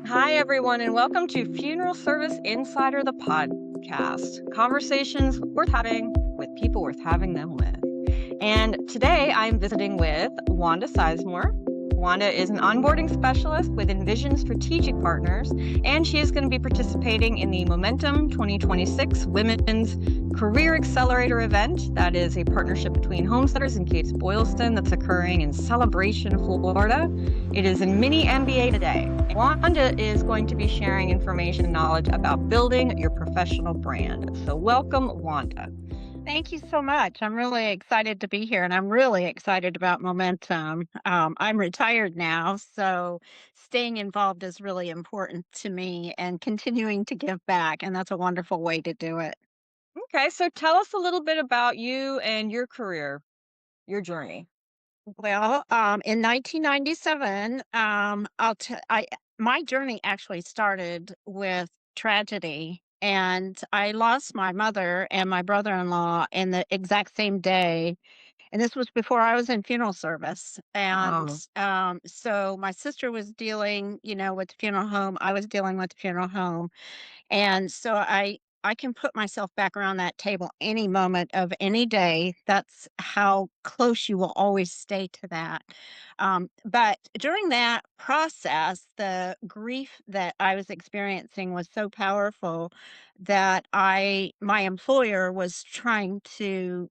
Hi, everyone, and welcome to Funeral Service Insider, the podcast. Conversations worth having with people worth having them with. And today I'm visiting with Wanda Sizemore. Wanda is an onboarding specialist with Envision Strategic Partners, and she is going to be participating in the Momentum 2026 Women's Career Accelerator event. That is a partnership between homesteaders and Kates-Boylston that's occurring in Celebration, Florida. It is a mini MBA today. Wanda is going to be sharing information and knowledge about building your professional brand. So welcome, Wanda. Thank you so much. I'm really excited to be here, and I'm really excited about momentum. I'm retired now, so staying involved is really important to me and continuing to give back, and that's a wonderful way to do it. Okay, so tell us a little bit about you and your career, your journey. Well, in 1997, my journey actually started with tragedy, and I lost my mother and my brother-in-law in the exact same day. And this was before I was in funeral service, and, Oh, so my sister was dealing, with the funeral home, I was dealing with the funeral home, and so I can put myself back around that table any moment of any day. That's how close you will always stay to that. But during that process, the grief that I was experiencing was so powerful that my employer was trying to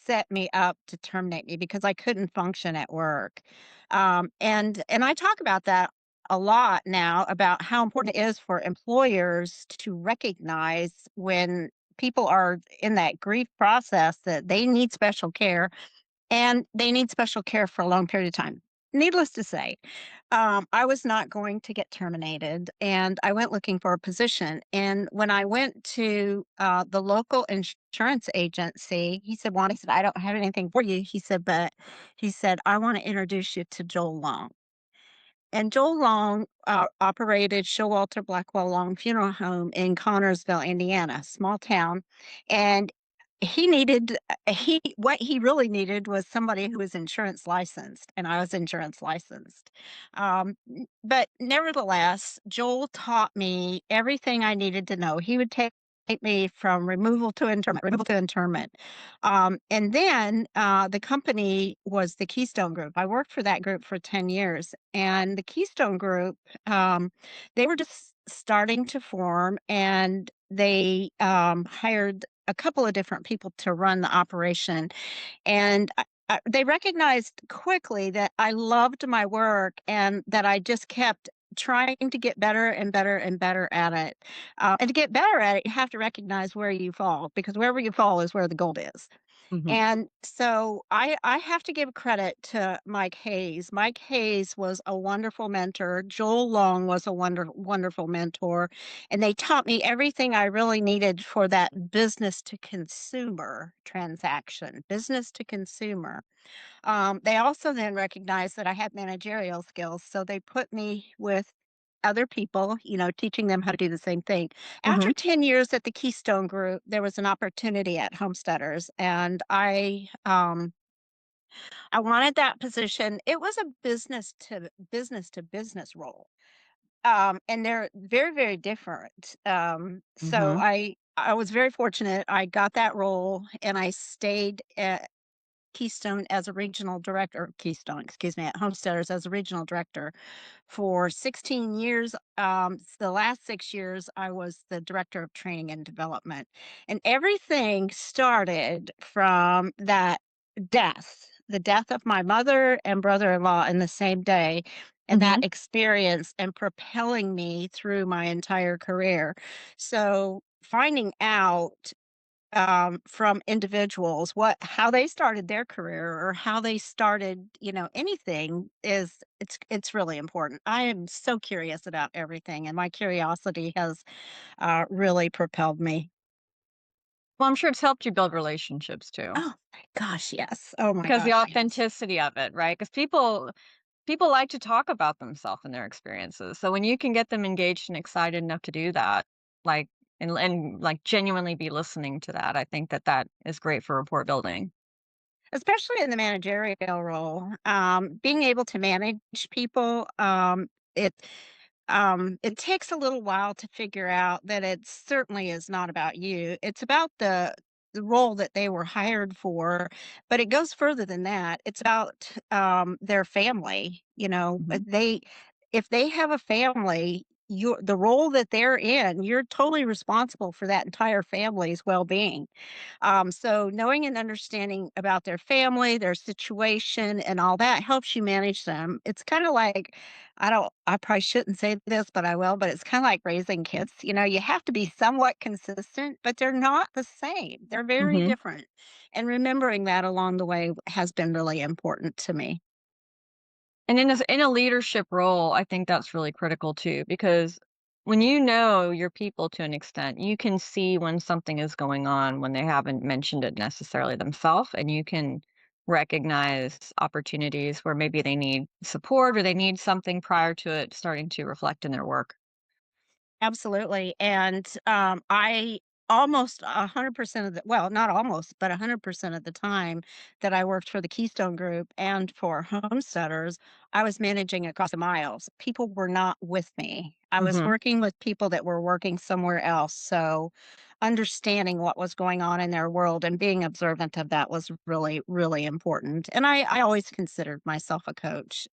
set me up to terminate me because I couldn't function at work. And I talk about that a lot now about how important it is for employers to recognize when people are in that grief process that they need special care and they need special care for a long period of time. Needless to say, I was not going to get terminated, and I went looking for a position. And when I went to the local insurance agency, he said, "Well," he said, "I don't have anything for you." He said, "But," he said, "I want to introduce you to Joel Long." And Joel Long operated Showalter Blackwell Long Funeral Home in Connorsville, Indiana, small town, and he needed he what he really needed was somebody who was insurance licensed, and I was insurance licensed. But nevertheless, Joel taught me everything I needed to know. He would take me from removal to interment. And then the company was the Keystone Group. I worked for that group for 10 years. And the Keystone Group, they were just starting to form, and they hired a couple of different people to run the operation. And they recognized quickly that I loved my work and that I just kept trying to get better and better and better at it. And to get better at it, you have to recognize where you fall, because wherever you fall is where the gold is. mhm. And so I have to give credit to Mike Hayes. Mike Hayes was a wonderful mentor. Joel Long was a wonderful mentor, and they taught me everything I really needed for that business to consumer transaction, business to consumer. They also then recognized that I had managerial skills, so they put me with other people, teaching them how to do the same thing. After Mhm. 10 years at the Keystone Group, there was an opportunity at Homesteaders, and I wanted that position. It was a business to business role. And they're very, very different. So Mhm. I was very fortunate. I got that role, and I stayed at Keystone as a regional director, Keystone, excuse me, at Homesteaders as a regional director for 16 years. The last 6 years, I was the director of training and development. And everything started from that the death of my mother and brother in law in the same day. And that Mhm. experience and propelling me through my entire career. So finding out from individuals how they started their career or how they started, anything is it's really important. I am so curious about everything, and my curiosity has really propelled me. Well, I'm sure it's helped you build relationships too, Oh my gosh, yes. Oh my because the gosh, yes. authenticity of it, right? Because people like to talk about themselves and their experiences. So when you can get them engaged and excited enough to do that, like and like genuinely be listening to that, I think that that is great for rapport building. especially in the managerial role. Being able to manage people, it it takes a little while to figure out that it certainly is not about you. It's about the role that they were hired for, but it goes further than that. It's about their family. Mhm. They if they have a family, the role that they're in, you're totally responsible for that entire family's well-being. So knowing and understanding about their family, their situation, and all that helps you manage them. It's kind of like, I probably shouldn't say this, but I will, but it's kind of like raising kids. You have to be somewhat consistent, but they're not the same. They're very Mhm. different. And remembering that along the way has been really important to me. And in a leadership role, I think that's really critical too, because when you know your people to an extent, you can see when something is going on when they haven't mentioned it necessarily themselves, and you can recognize opportunities where maybe they need support or they need something prior to it starting to reflect in their work. Absolutely, and, I almost 100% of the well, not almost, but 100% of the time that I worked for the Keystone Group and for homesteaders, I was managing across the miles. People were not with me. I was Mhm. working with people that were working somewhere else, so understanding what was going on in their world and being observant of that was really, really important, and I always considered myself a coach.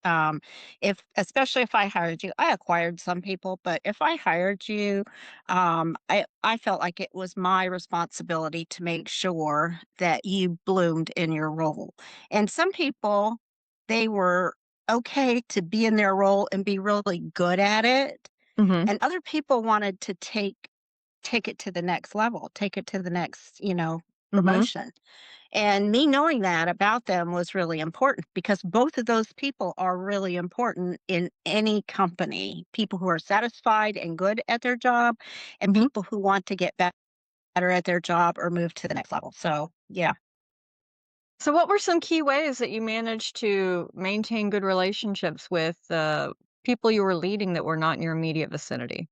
If especially if I hired you, I acquired some people, but if I hired you, I felt like it was my responsibility to make sure that you bloomed in your role. And some people, they were okay to be in their role and be really good at it, Mhm. and other people wanted to take it to the next level, take it to the next, Mhm. promotion. And me knowing that about them was really important because both of those people are really important in any company. People who are satisfied and good at their job, and Mhm. people who want to get better at their job or move to the next level. So, yeah. So what were some key ways that you managed to maintain good relationships with people you were leading that were not in your immediate vicinity?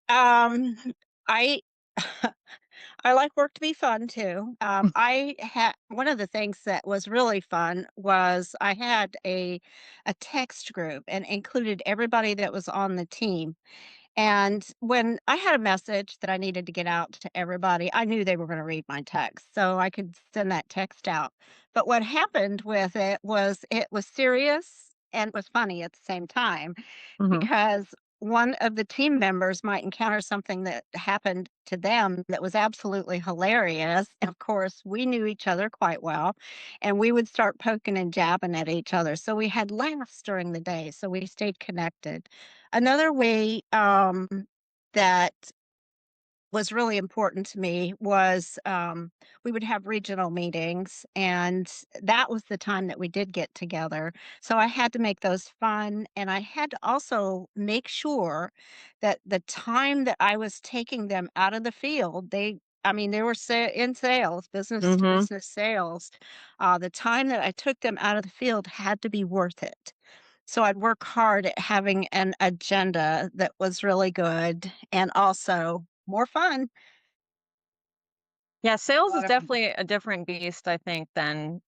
Um, I I like work to be fun too. I had one of the things that was really fun was I had a text group and included everybody that was on the team. And when I had a message that I needed to get out to everybody, I knew they were going to read my text, so I could send that text out. But what happened with it was serious and was funny at the same time Mhm. because one of the team members might encounter something that happened to them that was absolutely hilarious. And of course, we knew each other quite well, and we would start poking and jabbing at each other. So we had laughs during the day. So we stayed connected. Another way that was really important to me was we would have regional meetings, and that was the time that we did get together. So I had to make those fun, and I had to also make sure that the time that I was taking them out of the field, I mean, they were in sales, business to Mhm. business sales. The time that I took them out of the field had to be worth it. So I'd work hard at having an agenda that was really good and also more fun. Yeah, A sales is lot of definitely a different beast, I think, than,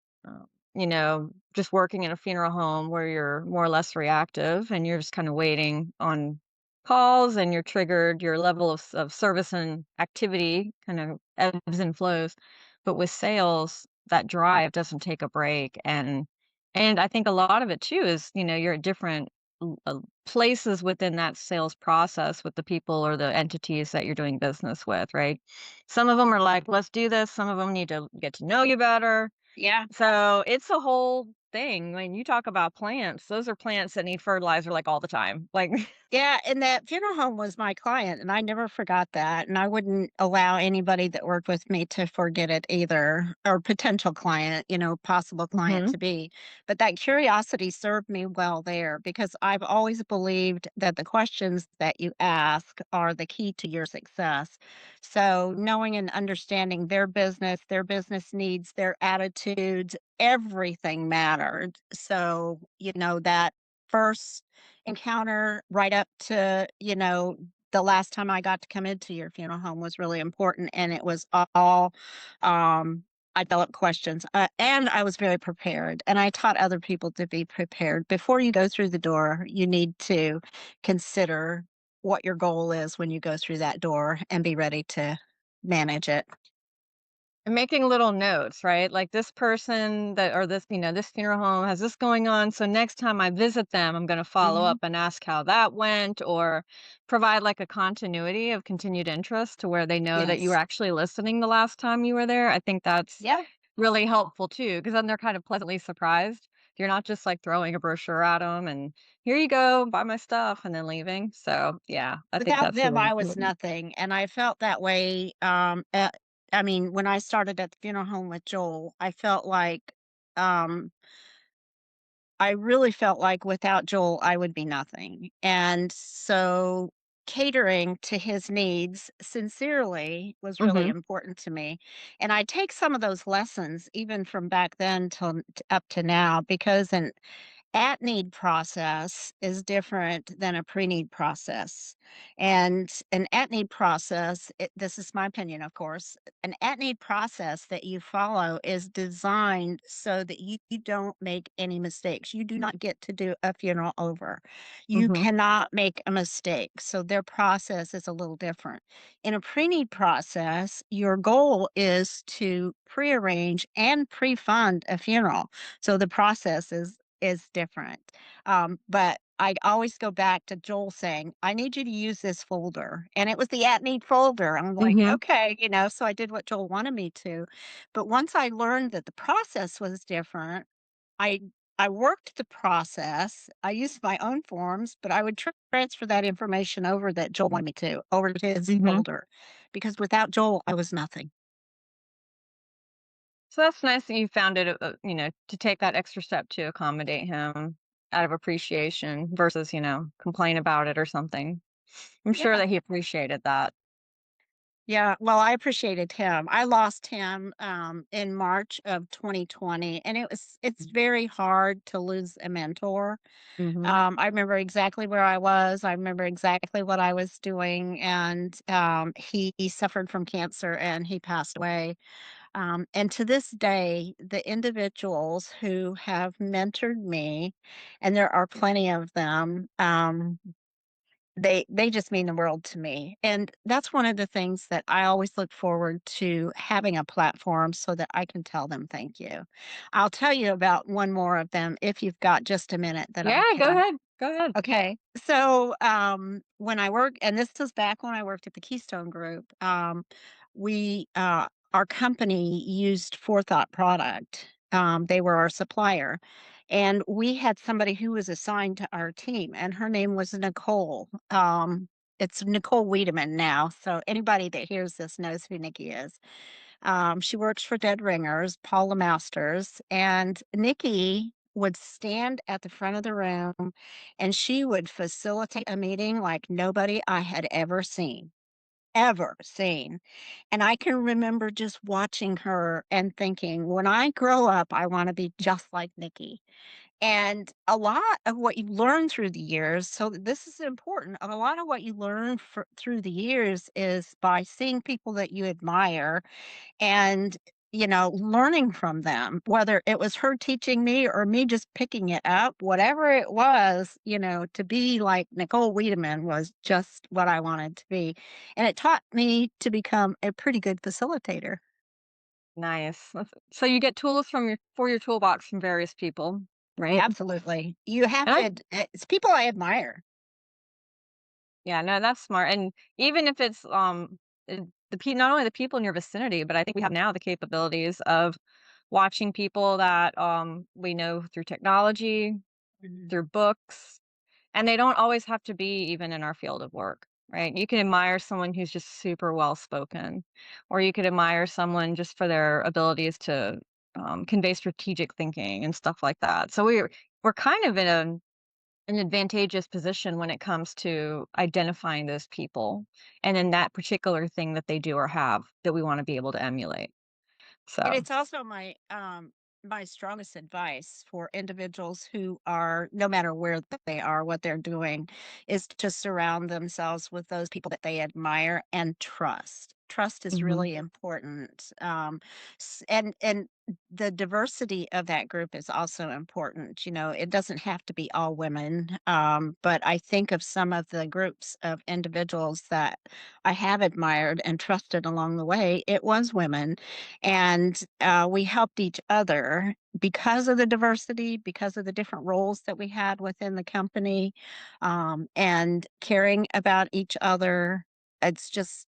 just working in a funeral home where you're more or less reactive and you're just kind of waiting on calls and you're triggered, your level of service and activity kind of ebbs and flows. But with sales, that drive doesn't take a break. And I think a lot of it too is, you're at different places within that sales process with the people or the entities that you're doing business with, right? Some of them are like, "Let's do this." Some of them need to get to know you better. Yeah. So, it's a whole thing. When you talk about plants, those are plants that need fertilizer, like, all the time. Like Yeah, and that funeral home was my client, and I never forgot that, and I wouldn't allow anybody that worked with me to forget it either, or potential client, possible client Mhm, to be. But that curiosity served me well there because I've always believed that the questions that you ask are the key to your success. So, knowing and understanding their business needs, their attitudes, everything mattered. So, that first encounter right up to, the last time I got to come into your funeral home was really important, and it was all, I developed questions, and I was very prepared, and I taught other people to be prepared. Before you go through the door, you need to consider what your goal is when you go through that door and be ready to manage it. And making little notes, right? Like this person that or this, this funeral home has this going on. So next time I visit them, I'm going to follow up Mhm. and ask how that went or provide like a continuity of continued interest to where they know that you were Yes. actually listening the last time you were there. I think that's Yeah. really helpful too, because then they're kind of pleasantly surprised. You're not just like throwing a brochure at them and here you go, buy my stuff and then leaving. So yeah, I think Without that's them, really I was important. nothing, and I felt that way, I mean, when I started at the funeral home with Joel, um I really felt like without Joel, I would be nothing. And so catering to his needs sincerely was really Hmm. important to me. And I take some of those lessons even from back then till up to now because an at-need process is different than a pre-need process. And an at-need process, this is my opinion, of course, an at-need process that you follow is designed so that you don't make any mistakes. You do not get to do a funeral over. You Hmm. cannot make a mistake. So their process is a little different. In a pre-need process, your goal is to prearrange and pre-fund a funeral. So the process is different. But I always go back to Joel saying, I need you to use this folder. And it was the at need folder. I'm like, Hmm. okay, so I did what Joel wanted me to. But once I learned that the process was different, I I worked the process. I used my own forms, but I would transfer that information over that Joel wanted me to, over to his Hmm. folder. Because without Joel, I was nothing. So that's nice that you found it, to take that extra step to accommodate him out of appreciation versus, complain about it or something. I'm sure Yeah. that he appreciated that. Yeah, well, I appreciated him. I lost him, in March of 2020, and it's very hard to lose a mentor. Mhm. I remember exactly where I was. I remember exactly what I was doing, and, he suffered from cancer and he passed away. And to this day, the individuals who have mentored me, and there are plenty of them, they just mean the world to me, and that's one of the things that I always look forward to having a platform so that I can tell them thank you. I'll tell you about one more of them if you've got just a minute that Yeah, I go can. ahead. Go ahead. Okay. So, when I worked and this was back when I worked at the Keystone Group, we, our company used Forethought product. They were our supplier, and we had somebody who was assigned to our team, and her name was Nicole. It's Nicole Wiedemann now, so anybody that hears this knows who Nikki is. She works for Dead Ringers, Paula Masters, and Nikki would stand at the front of the room and she would facilitate a meeting like nobody I had ever seen. And I can remember just watching her and thinking, when I grow up, I want to be just like Nikki. And a lot of what you learn through the years, so this is important. A lot of what you learn through the years is by seeing people that you admire and, learning from them, whether it was her teaching me or me just picking it up, whatever it was, to be like Nicole Wiedemann was just what I wanted to be. And it taught me to become a pretty good facilitator. Nice. So you get tools for your toolbox from various people, right? Absolutely. You have And I to, it's people I admire. Yeah, no, that's smart, and even if it's, not only the people in your vicinity, but I think we have now the capabilities of watching people that, we know through technology, Mhm. through books, and they don't always have to be even in our field of work, right? You can admire someone who's just super well spoken, or you could admire someone just for their abilities to, convey strategic thinking and stuff like that. So we're kind of in an advantageous position when it comes to identifying those people, and then that particular thing that they do or have that we wanna be able to emulate. And So it's also my strongest advice for individuals who are no matter where they are, what they're doing, is to surround themselves with those people that they admire and trust. Trust is Mhm. really important. And the diversity of that group is also important. You know, it doesn't have to be all women, but I think of some of the groups of individuals that I have admired and trusted along the way. It was women, and we helped each other because of the diversity, because of the different roles that we had within the company, and caring about each other. It's just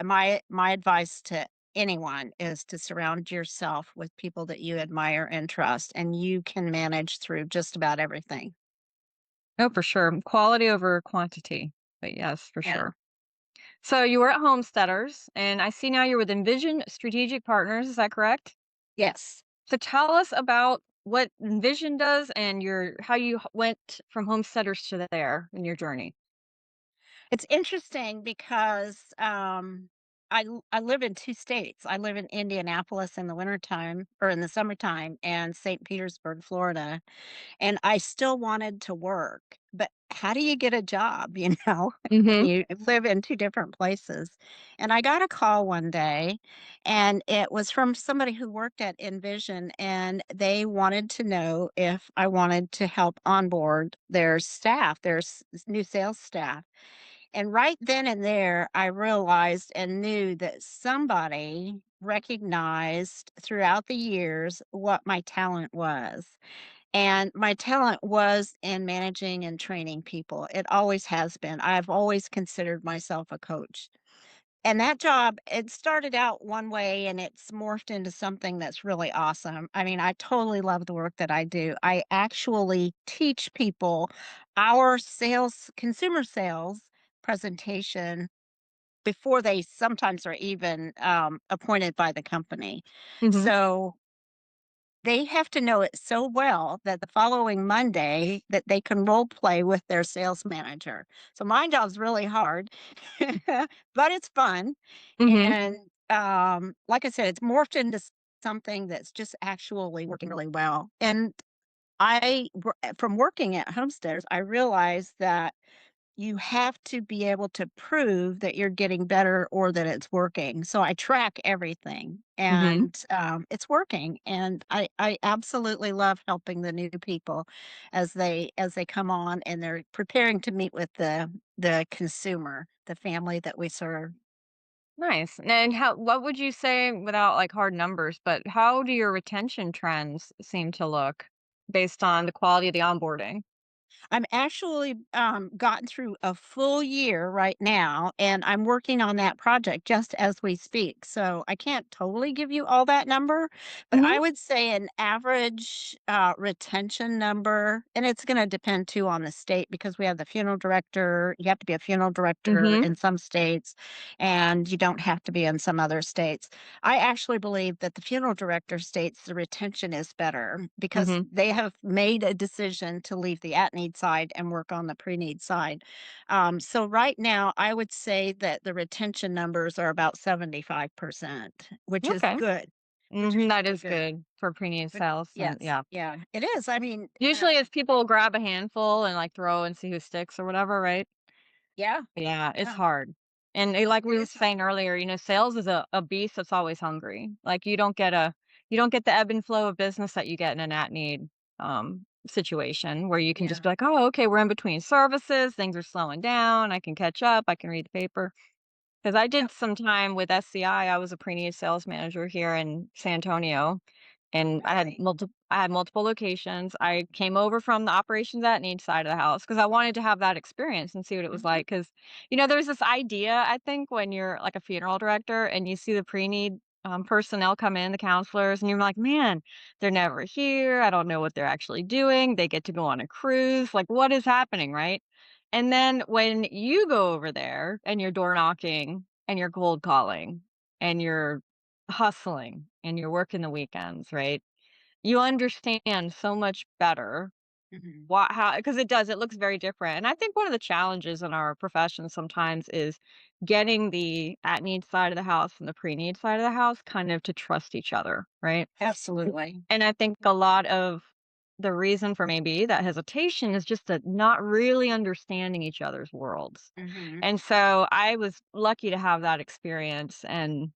my advice to anyone is to surround yourself with people that you admire and trust, and you can manage through just about everything. Oh, for sure. Quality over quantity. But yes, for Yeah. sure. So you were at Homesteaders, and I see now you're with Envision Strategic Partners. Is that correct? Yes. So tell us about what Envision does and your how you went from Homesteaders to there in your journey. It's interesting because, I live in 2 states. I live in Indianapolis in the wintertime or in the summertime and St. Petersburg, Florida, and I still wanted to work, but how do you get a job, you know, when Mhm. you live in 2 different places? And I got a call one day, and it was from somebody who worked at Envision, and they wanted to know if I wanted to help onboard their staff, their new sales staff. And right then and there, I realized and knew that somebody recognized throughout the years what my talent was. And my talent was in managing and training people. It always has been. I've always considered myself a coach. And that job, it started out one way and it's morphed into something that's really awesome. I mean, I totally love the work that I do. I actually teach people our sales, consumer sales presentation before they sometimes are even appointed by the company. Mhm. So they have to know it so well that the following Monday that they can role play with their sales manager. So my job's really hard, but it's fun. Mhm. And like I said, it's morphed into something that's just actually working really well. And from working at Homesteaders, I realized that you have to be able to prove that you're getting better or that it's working. So I track everything Mhm. and it's working. And I absolutely love helping the new people as they come on and they're preparing to meet with the consumer, the family that we serve. Nice. And how what would you say without like hard numbers, but how do your retention trends seem to look based on the quality of the onboarding? I'm actually, gotten through a full year right now, and I'm working on that project just as we speak. So I can't totally give you all that number, but Mhm. I would say an average retention number, and it's going to depend too on the state because we have the funeral director. You have to be a funeral director Mhm. in some states, and you don't have to be in some other states. I actually believe that the funeral director states the retention is better because Mhm. they have made a decision to leave the at-need side and work on the pre-need side. So right now, I would say that the retention numbers are about 75%, Okay. which is Mhm. That really is good. good for preneed But sales and yes, yeah. yeah, it is. I mean, Usually it's people grab a handful and like throw and see who sticks or whatever, right? yeah, Yeah, it's yeah, hard. And like it we were is hard. saying earlier, sales is a beast that's always hungry. Like you don't get the ebb and flow of business that you get in an at need situation where you can just Yeah. be like, oh, okay, we're in between services, things are slowing down, I can catch up, I can read the paper. 'Cause I Yep. did some time with SCI, I was a pre-need sales manager here in San Antonio, and Right. I had multiple locations. I came over from the operations at need side of the house because I wanted to have that experience and see what it was Mhm. like. Because there's this idea, I think, when you're, like, a funeral director and you see the pre-need, personnel come in, the counselors, and you're like, "Man, they're never here, I don't know what they're actually doing, they get to go on a cruise, like, what is happening?" Right? And then when you go over there and you're door knocking and you're cold calling and you're hustling and you're working the weekends, right? You understand so much better Mhm. what how because it looks very different. And I think one of the challenges in our profession sometimes is getting the at need side of the house and the pre need side of the house kind of to trust each other, right? Absolutely. And I think a lot of the reason for maybe that hesitation is just that not really understanding each other's worlds. Mhm. And so I was lucky to have that experience and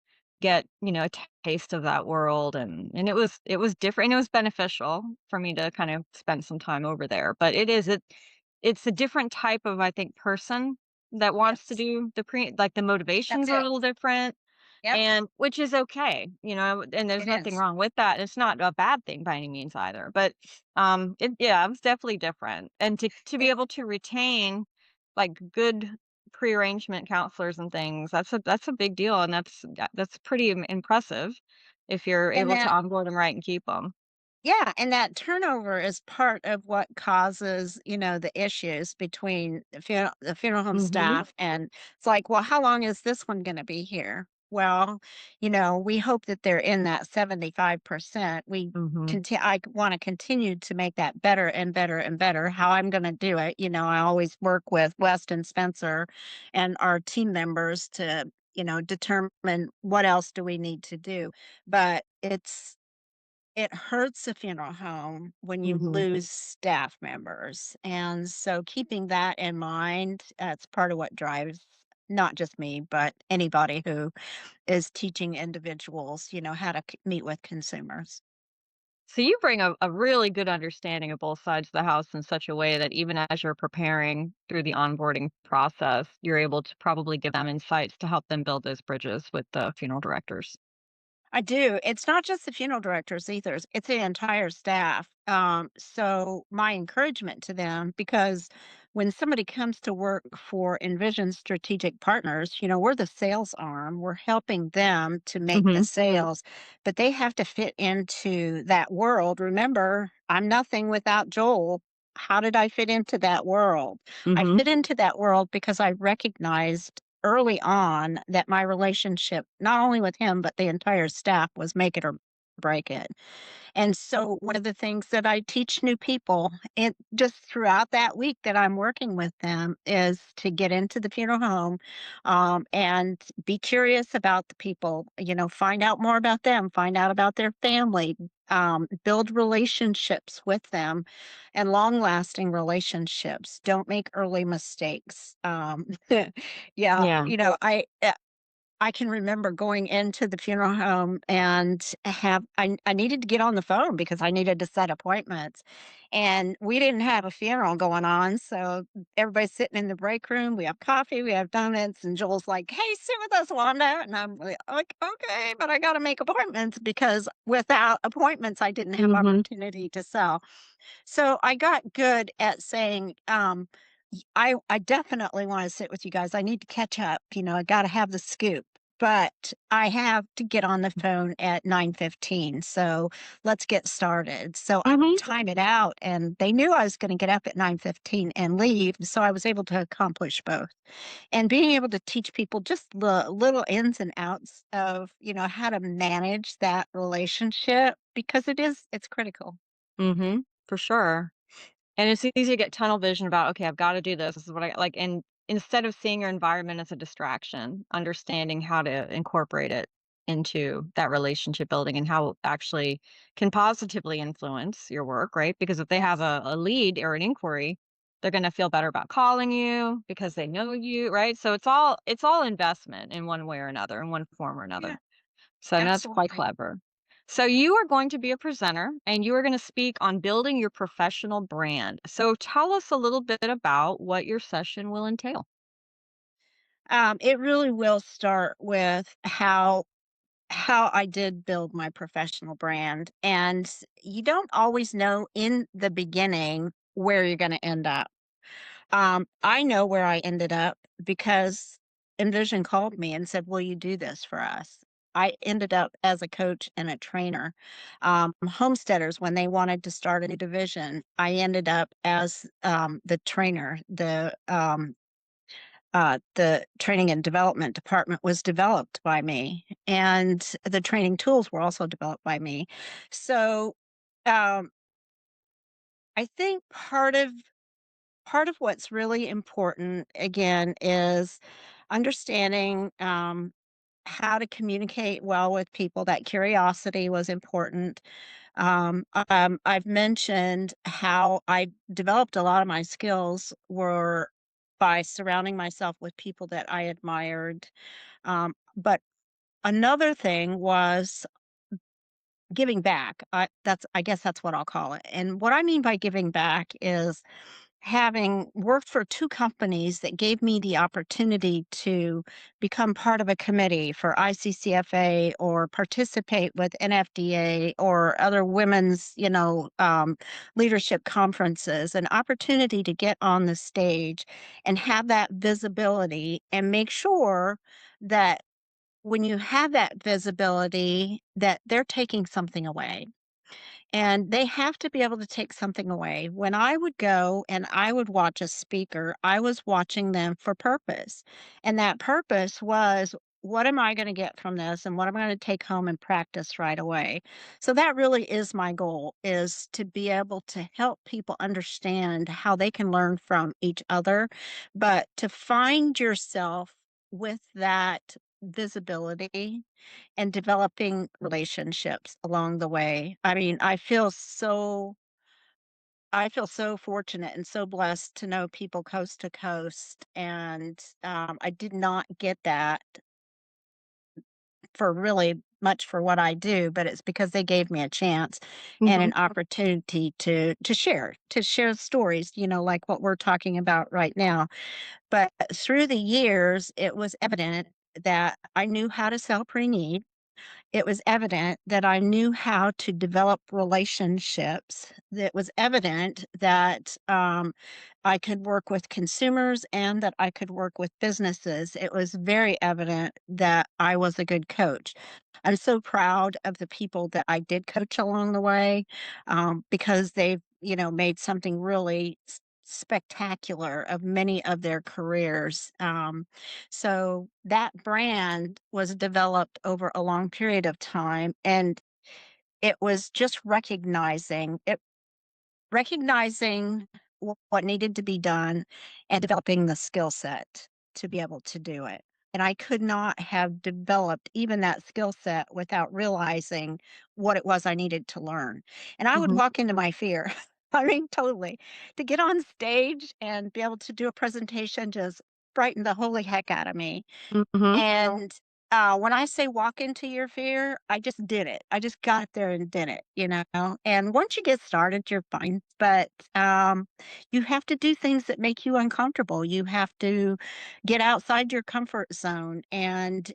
get, a taste of that world, and it was different, and it was beneficial for me to kind of spend some time over there. But it's a different type of, I think, person that wants to Yes. do like the That's motivations are a it. little different, Yep, and which is okay, and there's it nothing is. wrong with that. It's not a bad thing by any means either. But it was definitely different. And to be It able to retain like good prearrangement counselors and things, that's a big deal, and that's pretty impressive if you're and able to that onboard them right and keep them. Yeah, and that turnover is part of what causes, the issues between the funeral home Mhm. staff, and it's like, "Well, how long is this one gonna be here?" Well, we hope that they're in that 75%. Mhm. I wanna continue to make that better and better and better. How I'm gonna do it, I always work with West and Spencer and our team members to, determine what else do we need to do. But it hurts a funeral home when you Mhm. lose staff members, and so keeping that in mind, that's part of what drives not just me, but anybody who is teaching individuals, how to meet with consumers. So you bring a really good understanding of both sides of the house in such a way that even as you're preparing through the onboarding process, you're able to probably give them insights to help them build those bridges with the funeral directors. I do. It's not just the funeral directors either. It's the entire staff. So my encouragement to them, because when somebody comes to work for Envision Strategic Partners, we're the sales arm. We're helping them to make the Mhm. sales, but they have to fit into that world. Remember, I'm nothing without Joel. How did I fit into that world? I Mhm. fit into that world because I recognized early on that my relationship, not only with him, but the entire staff, was make it or break it. And so one of the things that I teach new people, and just throughout that week that I'm working with them, is to get into the funeral home, and be curious about the people, find out more about them, find out about their family, build relationships with them, and long lasting relationships. Don't make early mistakes. Yeah, Yeah. I can remember going into the funeral home and I needed to get on the phone because I needed to set appointments. And we didn't have a funeral going on, so everybody's sitting in the break room. We have coffee, we have donuts, and Joel's like, "Hey, sit with us, Wanda." And I'm like, "Okay, but I got to make appointments because without appointments, I didn't have Mhm. opportunity to sell." So I got good at saying, I definitely want to sit with you guys. I need to catch up. I got to have the scoop, but I have to get on the phone at 9:15. So let's get started. So I Mhm. time it out, and they knew I was going to get up at 9:15 and leave. So I was able to accomplish both, and being able to teach people just the little ins and outs of, how to manage that relationship, because it's critical. Mhm. For sure. And it's easy to get tunnel vision about, okay, I've got to do this. This is what I like. And instead of seeing your environment as a distraction, understanding how to incorporate it into that relationship building and how it actually can positively influence your work, right? Because if they have Yes. a lead or an inquiry, they're going to feel better about calling you because they know you, right? So it's all investment in one way or another, in one form or Yeah, another. So that's quite absolutely. clever. So you are going to be a presenter and you are going to speak on building your professional brand. So tell us a little bit about what your session will entail. It really will start with how I did build my professional brand, and you don't always know in the beginning where you're going to end up. I know where I ended up because Envision called me and said, "Will you do this for us?" I ended up as a coach and a trainer. Homesteaders, when they wanted to start a new division, I ended up as the trainer. The training and development department was developed by me, and the training tools were also developed by me. So um, I think part of what's really important again is understanding how to communicate well with people. That curiosity was important. I've mentioned how I developed a lot of my skills were by surrounding myself with people that I admired. But another thing was giving back. I guess that's what I'll call it. And what I mean by giving back is having worked for 2 companies that gave me the opportunity to become part of a committee for ICCFA or participate with NFDA or other women's, leadership conferences, an opportunity to get on the stage and have that visibility and make sure that when you have that visibility that they're taking something away. And they have to be able to take something away. When I would go and I would watch a speaker, I was watching them for purpose. And that purpose was, what am I going to get from this and what am I going to take home and practice right away? So that really is my goal, is to be able to help people understand how they can learn from each other, but to find yourself with that visibility and developing relationships along the way. I mean, I feel so fortunate and so blessed to know people coast to coast, and, I did not get that for really much for what I do, but it's because they gave me a chance and Mhm. an opportunity to share stories, like what we're talking about right now. But through the years, it was evident that I knew how to sell pre-need. It was evident that I knew how to develop relationships. That was evident that I could work with consumers and that I could work with businesses. It was very evident that I was a good coach. I'm so proud of the people that I did coach along the way, because they've, made something really spectacular of many of their careers. So that brand was developed over a long period of time, and it was just recognizing what needed to be done and developing the skill set to be able to do it. And I could not have developed even that skill set without realizing what it was I needed to learn. And I would Mhm. walk into my fear. I mean, totally. To get on stage and be able to do a presentation just frightened the holy heck out of me. Mhm. And, when I say walk into your fear, I just did it. I just got there and did it, And once you get started, you're fine. But you have to do things that make you uncomfortable. You have to get outside your comfort zone. And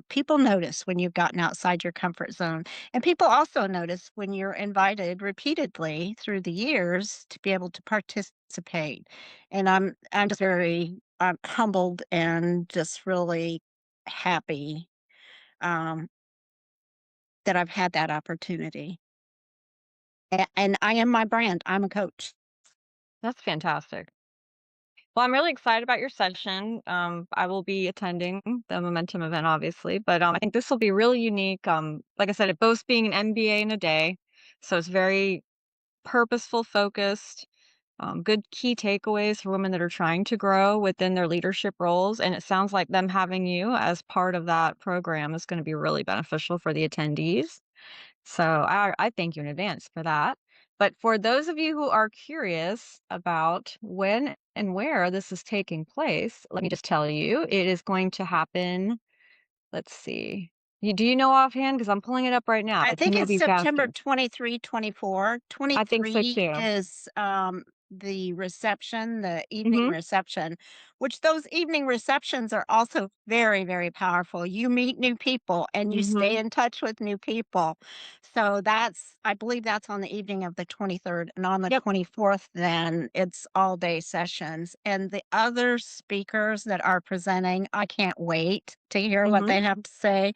people notice when you've gotten outside your comfort zone. And people also notice when you're invited repeatedly through the years to be able to participate. And I'm just very humbled and just really happy, um, that I've had that opportunity. And I am my brand. I'm a coach. That's fantastic. Well, I'm really excited about your session. I will be attending the Momentum event, obviously, but I think this will be really unique. Like I said, it boasts being an MBA in a day, so it's very purposeful, focused, good key takeaways for women that are trying to grow within their leadership roles. And it sounds like them having you as part of that program is going to be really beneficial for the attendees. So I thank you in advance for that. But for those of you who are curious about when and where this is taking place, let me just tell you, it is going to happen. Let's see. Do you know offhand? Because I'm pulling it up right now. I If you think it's maybe September faster. 23, 24. I think so 23 too. is, the reception, the evening Mm-hmm. reception, which those evening receptions are also very, very powerful. You meet new people and you Mm-hmm. stay in touch with new people. So I believe that's on the evening of the 23rd. And on the Yep. 24th, then it's all day sessions. And the other speakers that are presenting, I can't wait to hear what Mm-hmm. they have to say.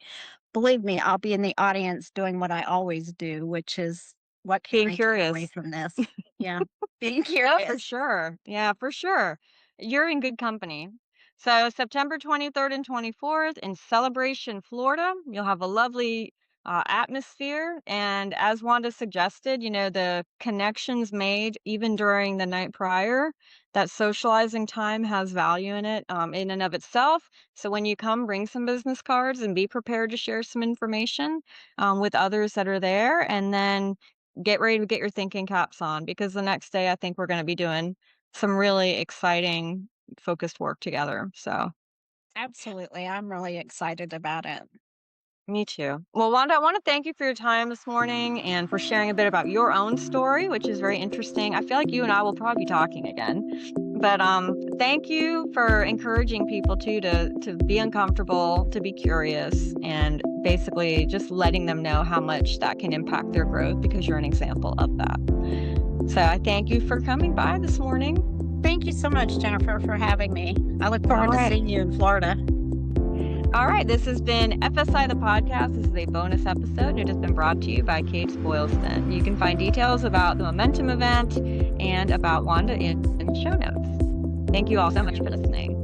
Believe me, I'll be in the audience doing what I always do, which is, "What can Being I take away curious. from this?" Yeah, being No, for curious. sure. Yeah, for sure. You're in good company. So September 23rd and 24th in Celebration, Florida, you'll have a lovely atmosphere. And as Wanda suggested, the connections made even during the night prior, that socializing time has value in it in and of itself. So when you come, bring some business cards and be prepared to share some information with others that are there. And then get ready to get your thinking caps on because the next day I think we're going to be doing some really exciting focused work together. So, Absolutely. I'm really excited about it. me too. Well, Wanda, I want to thank you for your time this morning and for sharing a bit about your own story, which is very interesting. I feel like you and I will probably be talking again. But thank you for encouraging people too to be uncomfortable, to be curious, and basically just letting them know how much that can impact their growth because you're an example of that. So I thank you for coming by this morning. Thank you so much, Jennifer, for having me. I look All forward to right. seeing you in Florida. All right. This has been FSI the podcast. This is a bonus episode, and it has been brought to you by Kates-Boylston. You can find details about the Momentum event and about Wanda in show notes. Thank you all so much for listening.